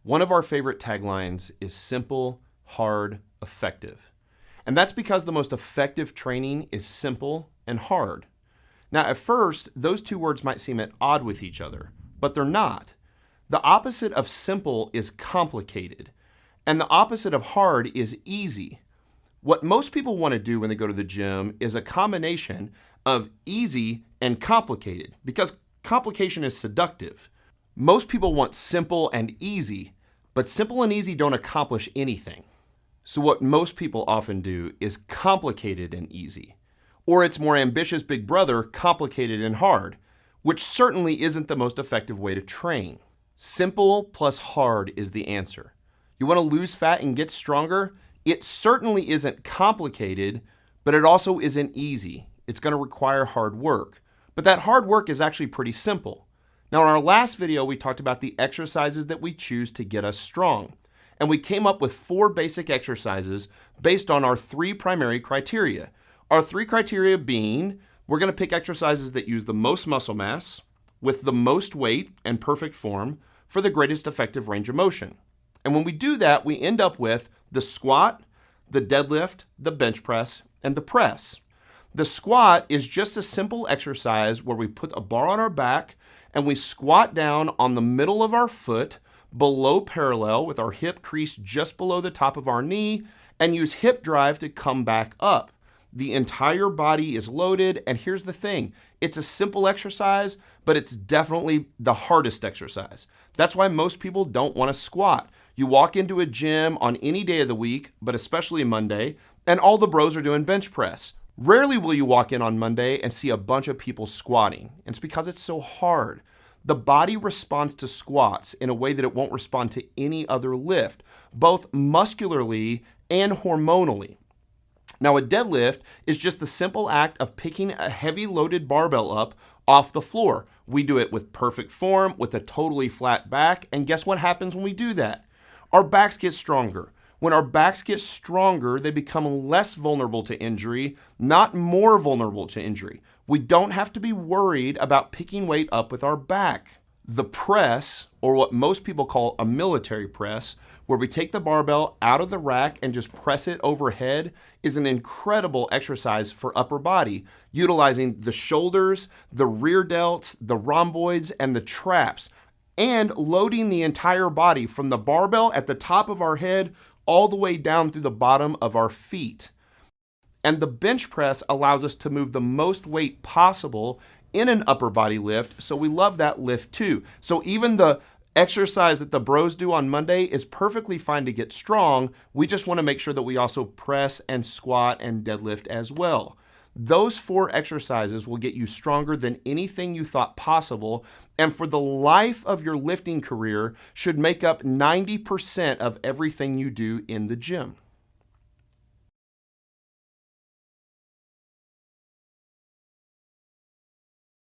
One of our favorite taglines is simple, hard, effective. And that's because the most effective training is simple and hard. Now, at first, those two words might seem at odds with each other, but they're not. The opposite of simple is complicated, and the opposite of hard is easy. What most people want to do when they go to the gym is a combination of easy and complicated, because complication is seductive. Most people want simple and easy, but simple and easy don't accomplish anything. So what most people often do is complicated and easy, or its more ambitious big brother, complicated and hard, which certainly isn't the most effective way to train. Simple plus hard is the answer. You want to lose fat and get stronger? It certainly isn't complicated, but it also isn't easy. It's going to require hard work. But that hard work is actually pretty simple. Now, in our last video, we talked about the exercises that we choose to get us strong. And we came up with 4 basic exercises based on our 3 primary criteria. Our 3 criteria being, we're going to pick exercises that use the most muscle mass, with the most weight and perfect form for the greatest effective range of motion. And when we do that, we end up with the squat, the deadlift, the bench press, and the press. The squat is just a simple exercise where we put a bar on our back and we squat down on the middle of our foot below parallel with our hip crease just below the top of our knee and use hip drive to come back up. The entire body is loaded, and here's the thing. It's a simple exercise, but it's definitely the hardest exercise. That's why most people don't want to squat. You walk into a gym on any day of the week, but especially Monday, and all the bros are doing bench press. Rarely will you walk in on Monday and see a bunch of people squatting. And it's because it's so hard. The body responds to squats in a way that it won't respond to any other lift, both muscularly and hormonally. Now, a deadlift is just the simple act of picking a heavy loaded barbell up off the floor. We do it with perfect form, with a totally flat back, and guess what happens when we do that? Our backs get stronger. When our backs get stronger, they become less vulnerable to injury, not more vulnerable to injury. We don't have to be worried about picking weight up with our back. The press, or what most people call a military press, where we take the barbell out of the rack and just press it overhead, is an incredible exercise for upper body, utilizing the shoulders, the rear delts, the rhomboids, and the traps, and loading the entire body from the barbell at the top of our head all the way down through the bottom of our feet. And the bench press allows us to move the most weight possible in an upper body lift, so we love that lift too. So even the exercise that the bros do on Monday is perfectly fine to get strong. We just want to make sure that we also press and squat and deadlift as well. Those 4 exercises will get you stronger than anything you thought possible, and for the life of your lifting career should make up 90% of everything you do in the gym.